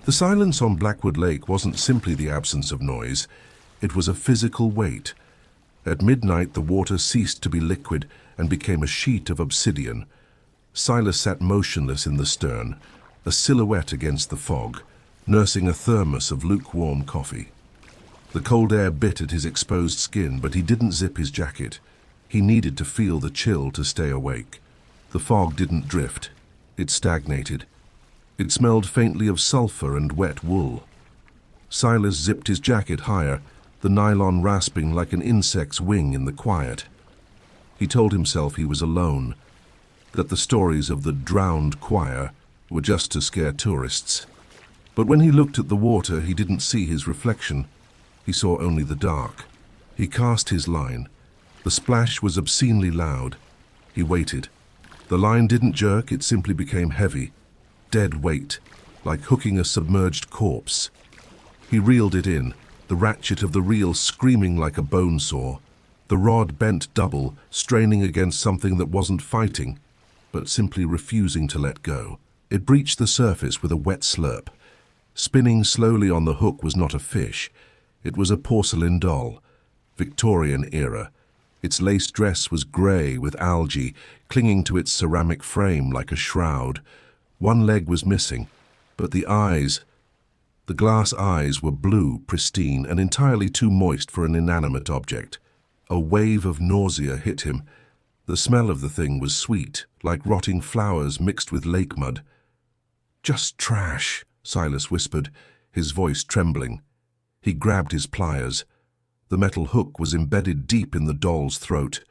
The silence on Blackwood Lake wasn't simply the absence of noise, it was a physical weight. At midnight the water ceased to be liquid and became a sheet of obsidian. Silas sat motionless in the stern, a silhouette against the fog, nursing a thermos of lukewarm coffee. The cold air bit at his exposed skin, but he didn't zip his jacket. He needed to feel the chill to stay awake. The fog didn't drift. It stagnated. It smelled faintly of sulfur and wet wool. Silas zipped his jacket higher, the nylon rasping like an insect's wing in the quiet. He told himself he was alone, that the stories of the drowned choir were just to scare tourists. But when he looked at the water, he didn't see his reflection. He saw only the dark. He cast his line. The splash was obscenely loud. He waited. The line didn't jerk, it simply became heavy. Dead weight, like hooking a submerged corpse. He reeled it in, the ratchet of the reel screaming like a bone saw. The rod bent double, straining against something that wasn't fighting, but simply refusing to let go. It breached the surface with a wet slurp. Spinning slowly on the hook was not a fish. It was a porcelain doll, Victorian era. Its lace dress was grey with algae, clinging to its ceramic frame like a shroud. One leg was missing, but the glass eyes were blue, pristine, and entirely too moist for an inanimate object. A wave of nausea hit him. The smell of the thing was sweet, like rotting flowers mixed with lake mud. "Just trash," Silas whispered, his voice trembling. He grabbed his pliers. The metal hook was embedded deep in the doll's throat.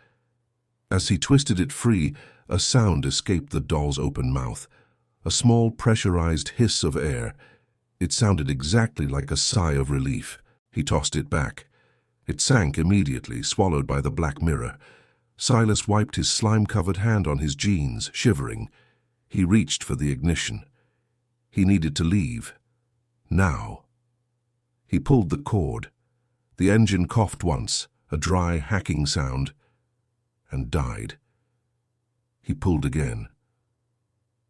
As he twisted it free, a sound escaped the doll's open mouth. A small pressurized hiss of air. It sounded exactly like a sigh of relief. He tossed it back. It sank immediately, swallowed by the black mirror. Silas wiped his slime-covered hand on his jeans, shivering. He reached for the ignition. He needed to leave. Now. He pulled the cord. The engine coughed once, a dry, hacking sound, and died. He pulled again.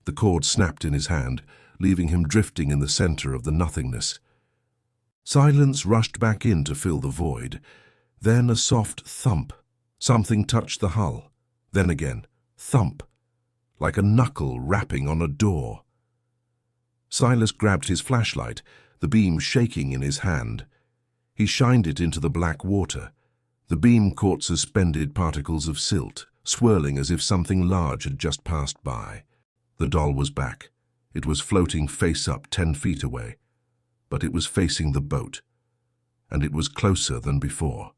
The cord snapped in his hand, leaving him drifting in the center of the nothingness. Silence rushed back in to fill the void. Then a soft thump. Something touched the hull. Then again, thump, like a knuckle rapping on a door. Silas grabbed his flashlight, the beam shaking in his hand. He shined it into the black water. The beam caught suspended particles of silt, swirling as if something large had just passed by. The doll was back. It was floating face up 10 feet away, but it was facing the boat, and it was closer than before.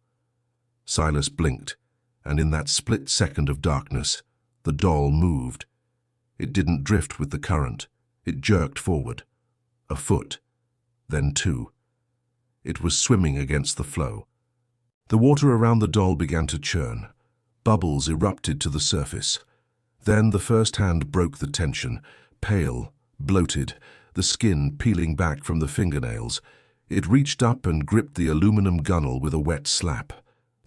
Silas blinked, and in that split second of darkness, the doll moved. It didn't drift with the current. It jerked forward. A foot, then 2. It was swimming against the flow. The water around the doll began to churn. Bubbles erupted to the surface. Then the first hand broke the tension, pale, bloated, the skin peeling back from the fingernails. It reached up and gripped the aluminum gunnel with a wet slap.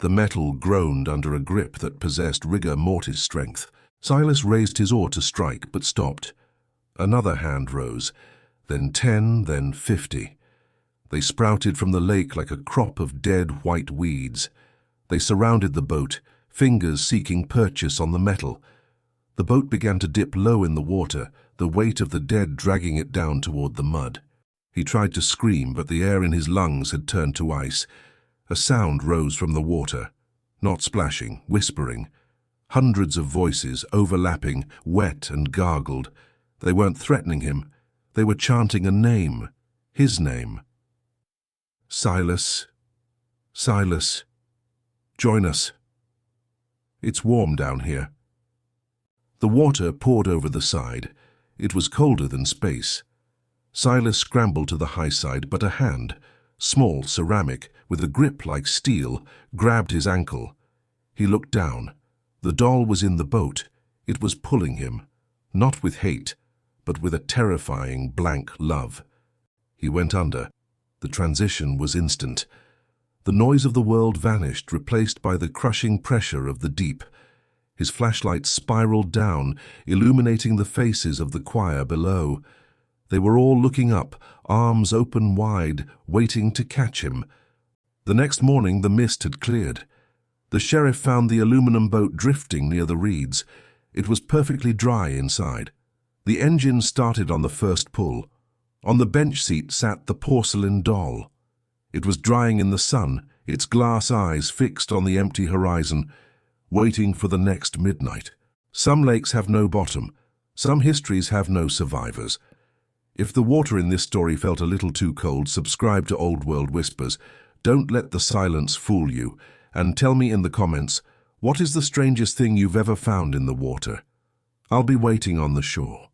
The metal groaned under a grip that possessed rigor mortis strength. Silas raised his oar to strike, but stopped. Another hand rose, then 10, then 50. They sprouted from the lake like a crop of dead white weeds. They surrounded the boat, fingers seeking purchase on the metal. The boat began to dip low in the water, the weight of the dead dragging it down toward the mud. He tried to scream, but the air in his lungs had turned to ice. A sound rose from the water, not splashing, whispering. Hundreds of voices, overlapping, wet and gargled. They weren't threatening him. They were chanting a name, his name. "Silas, Silas, join us. It's warm down here." The water poured over the side. It was colder than space. Silas scrambled to the high side, but a hand, small, ceramic, with a grip like steel, grabbed his ankle. He looked down. The doll was in the boat. It was pulling him, not with hate, but with a terrifying blank love. He went under. The transition was instant. The noise of the world vanished, replaced by the crushing pressure of the deep. His flashlight spiraled down, illuminating the faces of the choir below. They were all looking up, arms open wide, waiting to catch him. The next morning the mist had cleared. The sheriff found the aluminum boat drifting near the reeds. It was perfectly dry inside. The engine started on the first pull. On the bench seat sat the porcelain doll. It was drying in the sun, its glass eyes fixed on the empty horizon, waiting for the next midnight. Some lakes have no bottom. Some histories have no survivors. If the water in this story felt a little too cold, subscribe to Old World Whispers. Don't let the silence fool you. And tell me in the comments, what is the strangest thing you've ever found in the water? I'll be waiting on the shore.